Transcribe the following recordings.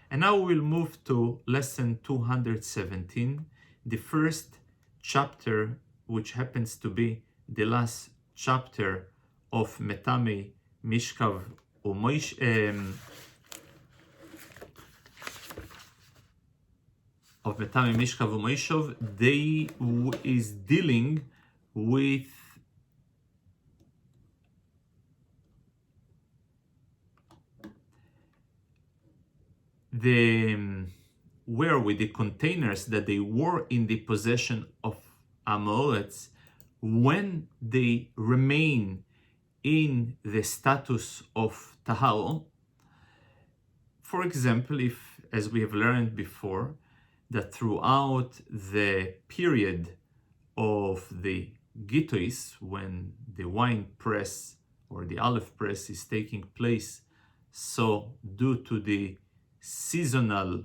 And now we'll move to lesson 217, the first chapter, which happens to be the last chapter of Metamme'ey Mishkav uMoshav. They is dealing with the containers that they were in the possession of Amoretz when they remain in the status of Taharo. For example, if, as we have learned before, that throughout the period of the Gitois, when the wine press or the olive press is taking place, so due to the seasonal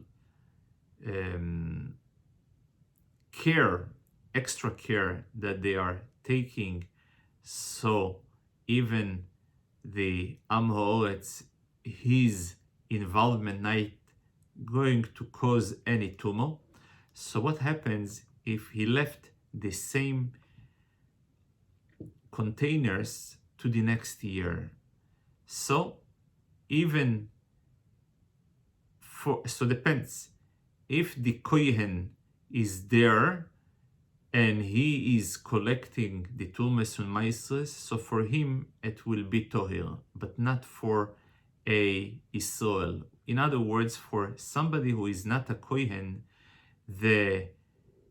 extra care that they are taking, so even the Am Ha'oretz, his involvement not going to cause any tumor. So what happens if he left the same containers to the next year? So even so depends. If the Kohen is there and he is collecting the Tulmes and Maisres, so for him it will be Tohir, but not for a Israel. In other words, for somebody who is not a Kohen, the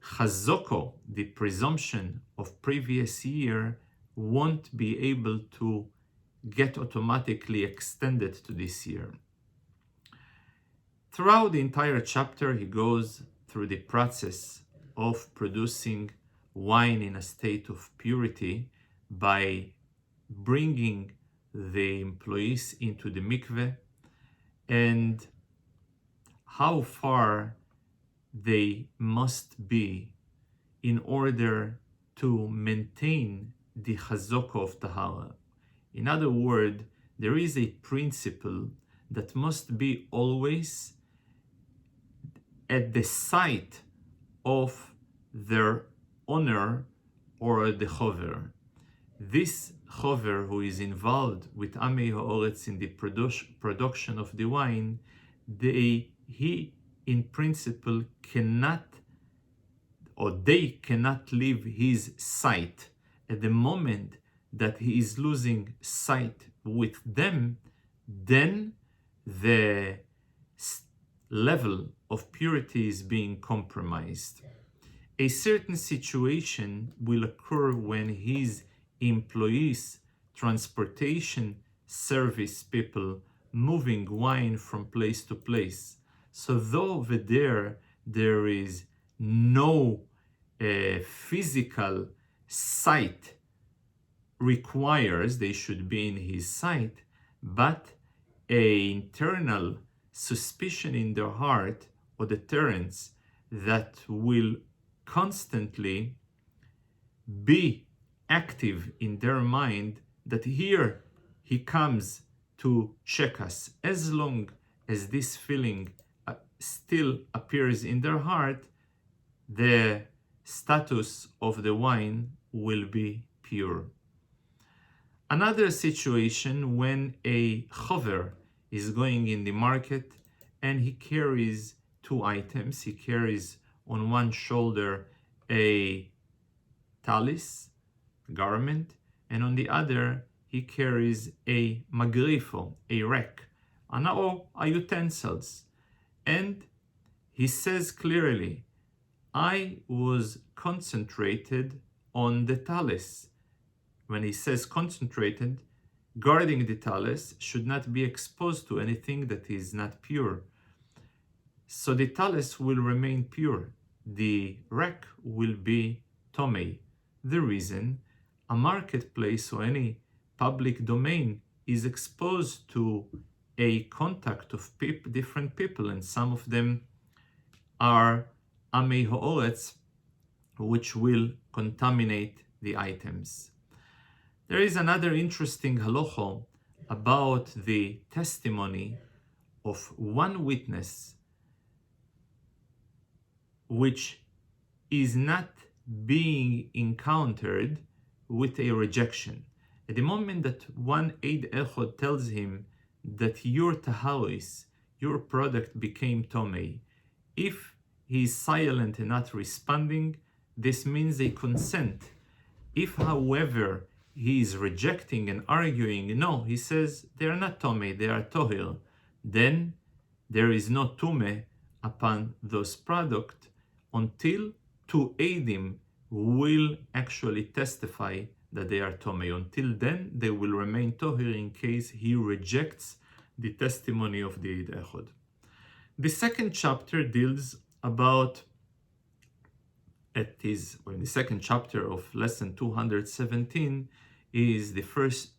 Chazoko, the presumption of previous year, won't be able to get automatically extended to this year. Throughout the entire chapter, he goes through the process of producing wine in a state of purity by bringing the employees into the mikveh and how far they must be in order to maintain the chazoko of tahara. In other words, there is a principle that must be always at the site of their owner or the chover. This chover who is involved with Amei Ha'oretz in the production of the wine, he in principle cannot, or they cannot leave his site. At the moment that he is losing sight with them, then the level of purity is being compromised. A certain situation will occur when his employees, transportation service people, moving wine from place to place. So though over there is no physical sight requires they should be in his sight, but a internal suspicion in their heart or deterrence that will constantly be active in their mind, that here he comes to check us. As long as this feeling still appears in their heart, the status of the wine will be pure. Another situation when a chover is going in the market and he carries two items. He carries on one shoulder a talis, garment, and on the other he carries a magrifo, a rack, or a utensils. And he says clearly, I was concentrated on the talis. When he says concentrated, guarding the talis should not be exposed to anything that is not pure. So the talis will remain pure. The rack will be tomei. The reason, a marketplace or any public domain is exposed to a contact of different people, and some of them are Amei Ha'oretz, which will contaminate the items. There is another interesting halacha about the testimony of one witness which is not being encountered with a rejection. At the moment that one Eid Echad tells him that your taharis, your product became tomei, if he is silent and not responding, this means a consent. If, however, he is rejecting and arguing, no, he says they are not tomei, they are tohir, then there is no tume upon those products until two eidim will actually testify that they are tomei. Until then, they will remain tohir in case he rejects the testimony of the Eid Echad. The second chapter deals about, the second chapter of lesson 217 is the first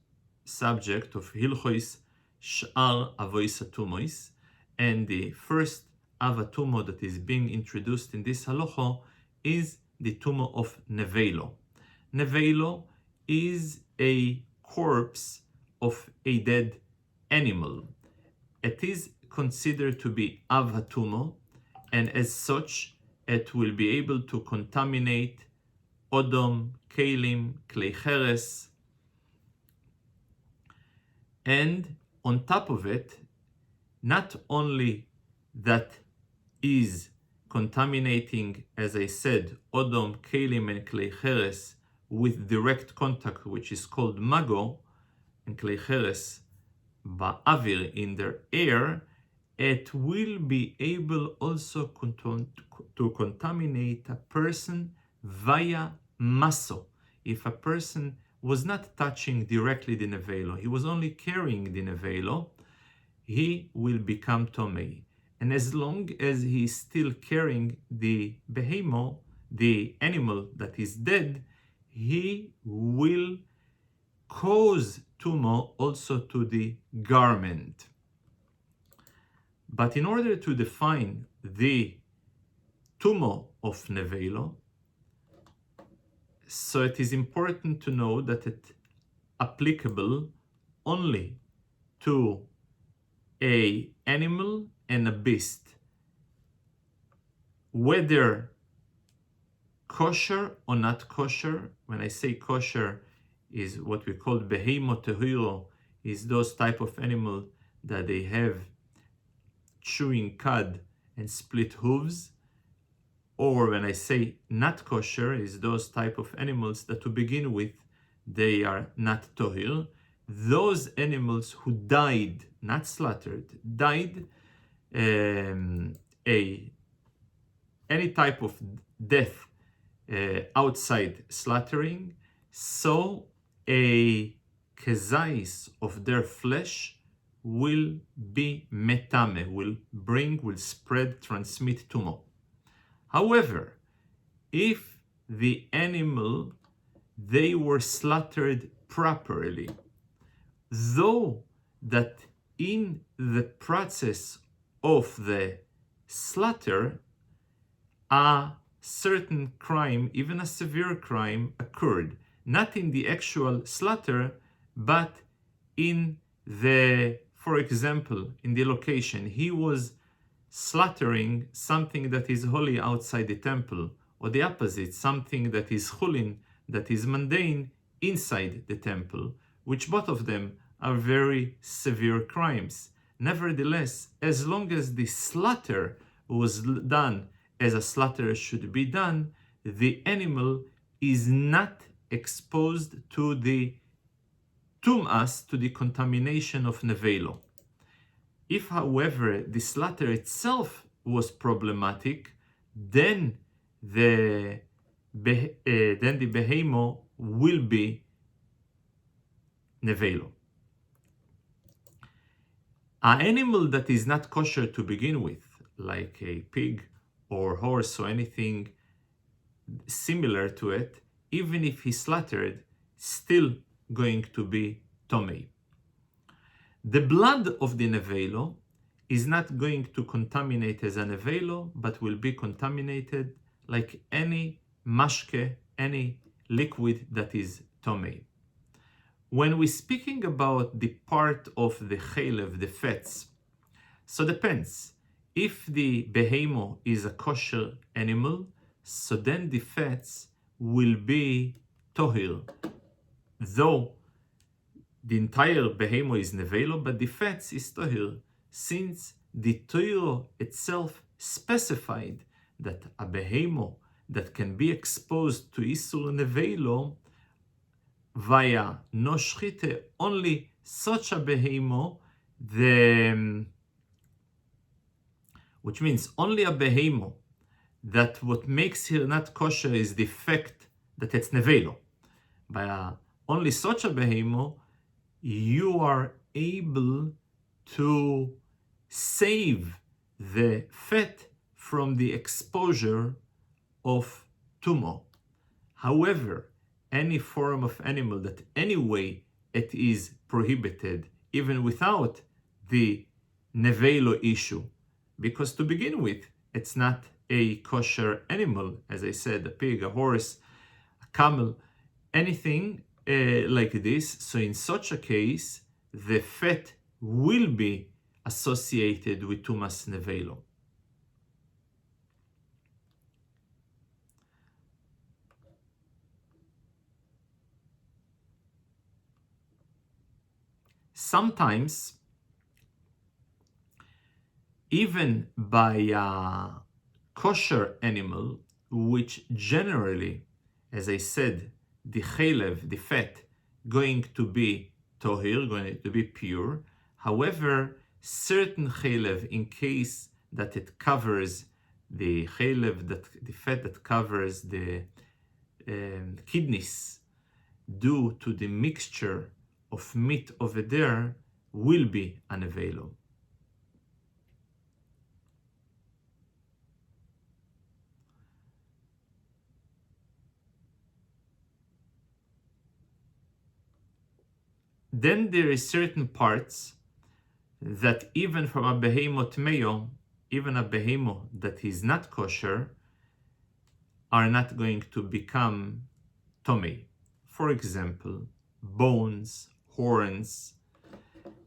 subject of Hilchos Sh'ar Avois haTum'ah, and the first haTum'ah that is being introduced in this halacha is the tumah of Nevaila. Nevaila is a corpse of a dead animal. It is considered to be haTum'ah, and as such, it will be able to contaminate odom, kelim, klei cheres, and on top of it, not only that is contaminating, as I said, odom, kelim, and klei cheres with direct contact, which is called mago, and klei cheres ba'avir, in their air, it will be able also to contaminate a person via maso. If a person was not touching directly the nevailo, he was only carrying the nevailo, he will become tomei. And as long as he is still carrying the behemo, the animal that is dead, he will cause tumah also to the garment. But in order to define the tumah of nevailo, so it is important to know that it's applicable only to a animal and a beast, whether kosher or not kosher. When I say kosher, is what we call behemo tehiro, is those type of animal that they have chewing cud and split hooves. Or when I say not kosher, is those type of animals that to begin with, they are not tohir. Those animals who died, not slaughtered, died any type of death outside slaughtering, so a kezais of their flesh will be metamme'ey, will spread, transmit tumah. However, if the animal, they were slaughtered properly, though that in the process of the slaughter, a certain crime, even a severe crime, occurred, not in the actual slaughter, but in the, for example, in the location. He was slaughtering something that is holy outside the temple, or the opposite, something that is chulin, that is mundane, inside the temple, which both of them are very severe crimes. Nevertheless, as long as the slaughter was done as a slaughter should be done, the animal is not exposed to the haTum'ah, to the contamination of nevailo. If, however, the slaughter itself was problematic, then the behemo will be nevailo. An animal that is not kosher to begin with, like a pig or horse or anything similar to it, even if he slaughtered, still going to be tomei. The blood of the nevailo is not going to contaminate as a nevailo, but will be contaminated like any mashke, any liquid that is tomei. When we're speaking about the part of the chalev, the fats, so depends. If the behemoth is a kosher animal, so then the fats will be tohir, though the entire behemoth is Nevaila, but the fats is tohir, since the Torah itself specified that a behemoth that can be exposed to Isur Nevaila via no shchite, only such a behemoth, which means only a behemoth that what makes her not kosher is the fact that it's Nevaila. By only such a behemoth, you are able to save the fat from the exposure of haTum'ah. However, any form of animal that anyway it is prohibited, even without the Nevaila issue, because to begin with, it's not a kosher animal, as I said, a pig, a horse, a camel, anything like this. So in such a case, the fat will be associated with Tumas Nevaila. Sometimes, even by a kosher animal, which generally, as I said, the chalev, the fat, going to be tohir, going to be pure. However, certain chalev, in case that it covers the chalev, that the fat that covers the kidneys, due to the mixture of meat over there, will be unavailable. Then there is certain parts that even from a behemoth meyo, even a behemoth that is not kosher, are not going to become tomei. For example, bones, horns,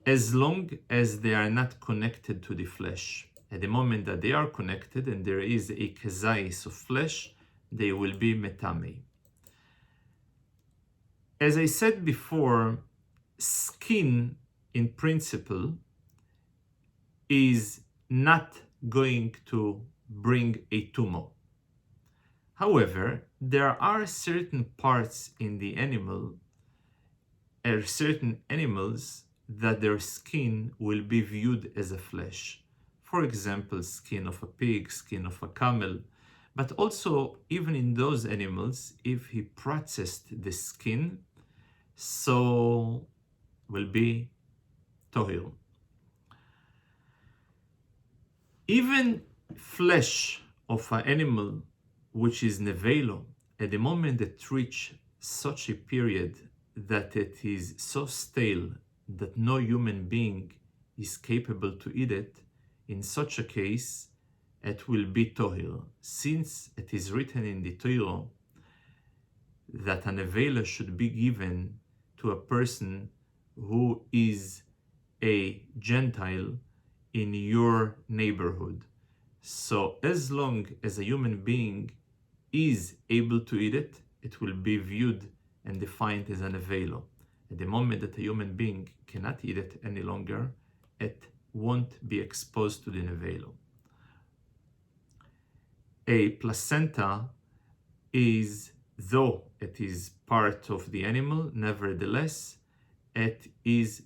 as long as they are not connected to the flesh. At the moment that they are connected and there is a kezais of flesh, they will be metamme'ey. As I said before, skin in principle is not going to bring a haTum'ah. However, there are certain parts in the animal, or certain animals, that their skin will be viewed as a flesh. For example, skin of a pig, skin of a camel. But also, even in those animals, if he processed the skin, so will be tohir. Even flesh of an animal which is Nevaila, at the moment it reach such a period that it is so stale that no human being is capable to eat it, in such a case it will be tohir, since it is written in the Torah that a Nevaila should be given to a person who is a Gentile in your neighborhood. So as long as a human being is able to eat it, it will be viewed and defined as a Nevaila. At the moment that a human being cannot eat it any longer, it won't be exposed to the Nevaila. A placenta is, though it is part of the animal, nevertheless, it is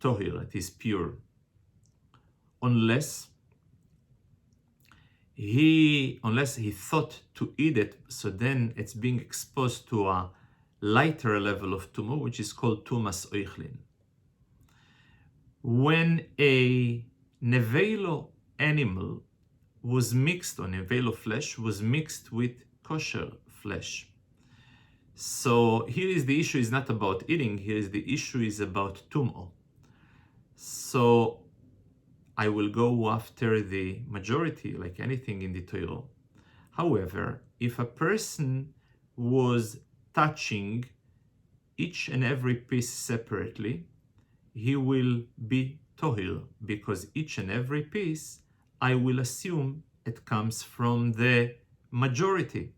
tohir, it is pure. Unless he thought to eat it, so then it's being exposed to a lighter level of haTum'ah, which is called tumas oichlin. When a Nevaila animal was mixed, or Nevaila flesh was mixed with kosher flesh. So here is the issue is not about eating, here is the issue is about haTum'ah. So I will go after the majority, like anything in the Torah. However, if a person was touching each and every piece separately, he will be tohir, because each and every piece I will assume it comes from the majority.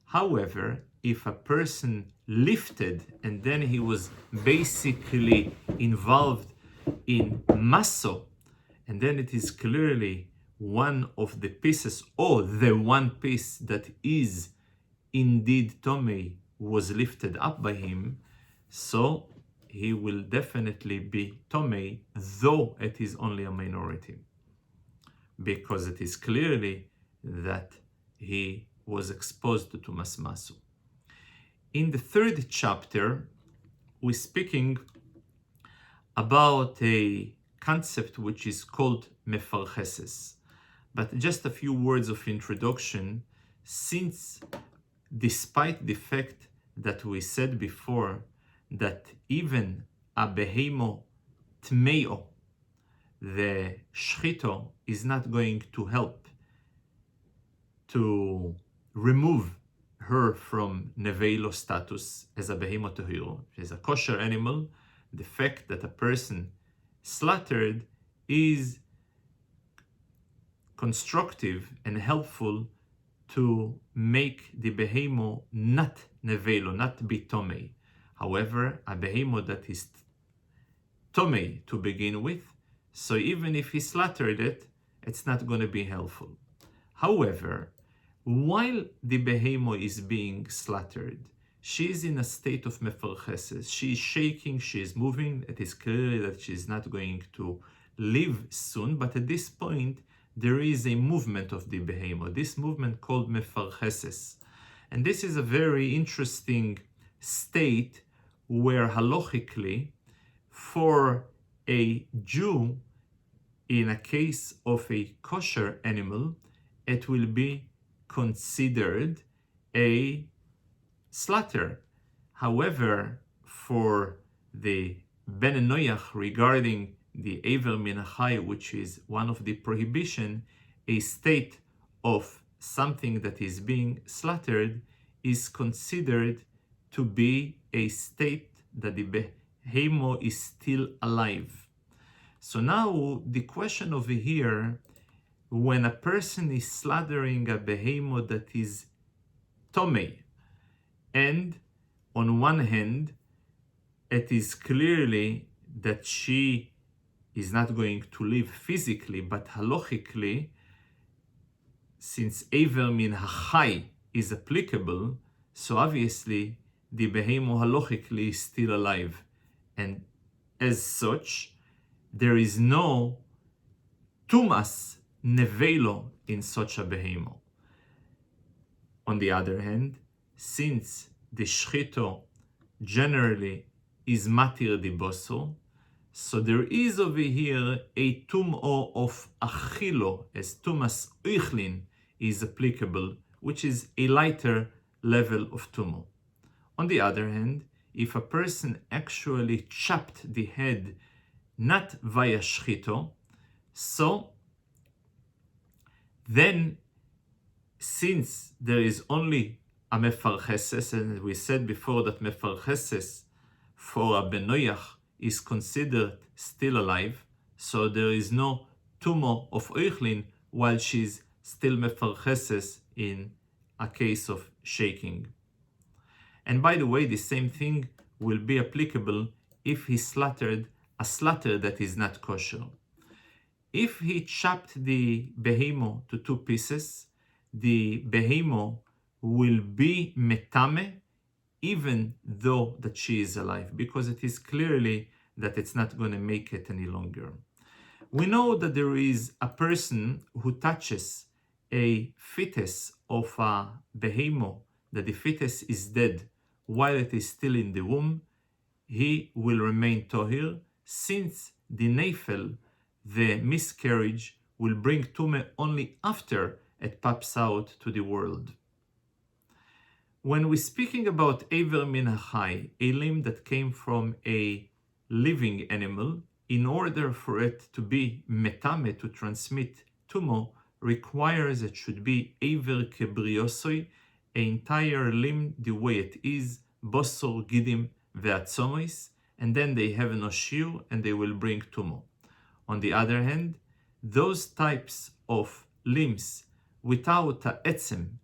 However, if a person lifted and then he was basically involved in maso, and then it is clearly one of the pieces, or the one piece that is indeed Tomei was lifted up by him, so he will definitely be Tomei, though it is only a minority, because it is clearly that he was exposed to Tumas Masu. In the third chapter, we're speaking about a concept which is called mefarcheses. But just a few words of introduction, since despite the fact that we said before that even a behemo tmeo, the shchito, is not going to help to remove her from Nevaila status as a behemo tehiro, as a kosher animal, the fact that a person slaughtered is constructive and helpful to make the behemo not nevelo, not be tomei. However, a behemo that is tomei to begin with, so even if he slaughtered it, it's not going to be helpful. However, while the behemo is being slaughtered, she is in a state of mefarcheses. She is shaking, she is moving. It is clear that she is not going to live soon, but at this point, there is a movement of the behemo, this movement called mefarcheses. And this is a very interesting state where halachically, for a Jew, in a case of a kosher animal, it will be considered a slaughter. However, for the Ben Noyach regarding the Eiver Min Chai, which is one of the prohibition, a state of something that is being slaughtered is considered to be a state that the behemo is still alive. So now the question over here, when a person is slaughtering a behemo that is tomei, and on one hand, it is clearly that she is not going to live physically, but halachically, since Eiver Min Chai is applicable, so obviously the behemo halachically is still alive. And as such, there is no tumas nevelo in such a behemo. On the other hand, since the shchito generally is matir di boso, so there is over here a tum'o of achilo, as tumas uichlin is applicable, which is a lighter level of tum'o. On the other hand, if a person actually chopped the head not via shchito, so then since there is only a mefarcheses, and we said before that mefarcheses for a benoyach is considered still alive, so there is no tumo of oichlin while she's still mefarcheses in a case of shaking. And by the way, the same thing will be applicable if he slaughtered a slaughter that is not kosher. If he chopped the behemo to two pieces, the behemo will be metame even though that she is alive, because it is clearly that it's not going to make it any longer. We know that there is a person who touches a fetus of a behemo, that the fetus is dead while it is still in the womb, he will remain tohir, since the nefel, the miscarriage, will bring tume only after it pops out to the world. When we're speaking about Eiver Min Chai, a limb that came from a living animal, in order for it to be metame, to transmit tumo, requires it should be Eiver Kebriosoi, an entire limb the way it is, Bosor, Gidim, Ve'atzomois, and then they have no shiur and they will bring tumo. On the other hand, those types of limbs without a etzem,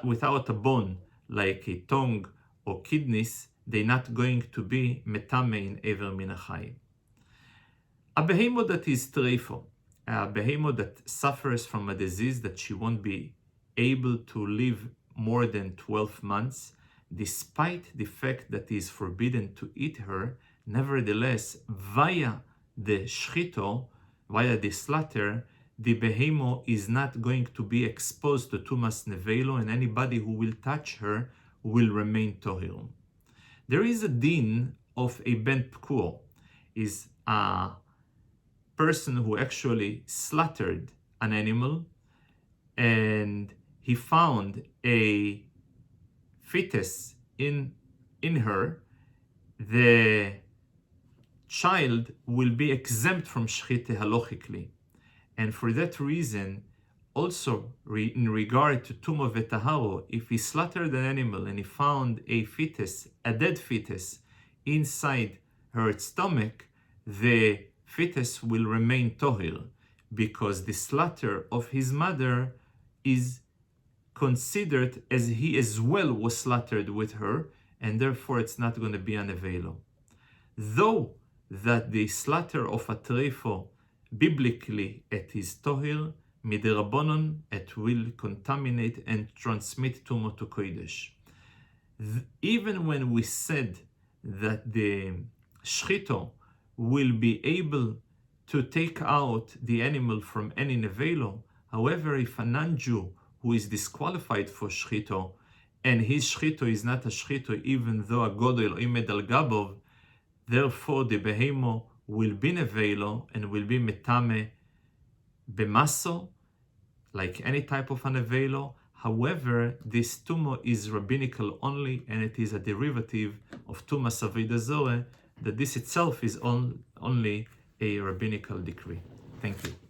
without a bone, like a tongue or kidneys, they're not going to be Metamme'ey Min HaChayim. A behemoth that is treifo, a behemoth that suffers from a disease that she won't be able to live more than 12 months, despite the fact that it is forbidden to eat her, nevertheless, via the shchito, via the slaughter, the behemoth is not going to be exposed to tumas neveilo, and anybody who will touch her will remain tohir. There is a din of a ben pkur, is a person who actually slaughtered an animal and he found a fetus in her. The child will be exempt from shchita halachically, and for that reason, also in regard to tumah v'taharo, if he slaughtered an animal and he found a fetus, a dead fetus, inside her stomach, the fetus will remain tohir, because the slaughter of his mother is considered as he as well was slaughtered with her, and therefore it's not going to be an nevaila. Though that the slaughter of a treifo, biblically it is tohir, midirabonon it will contaminate and transmit tumah to kodesh. Even when we said that the shchito will be able to take out the animal from any neveilo, however, if a non-Jew who is disqualified for shchito, and his shchito is not a shchito even though a godel imed al gabov, therefore the behemoth will be neveilo and will be metame bemaso, like any type of a neveilo. However, this tumah is rabbinical only, and it is a derivative of tumas avodah zorah, that this itself is only a rabbinical decree. Thank you.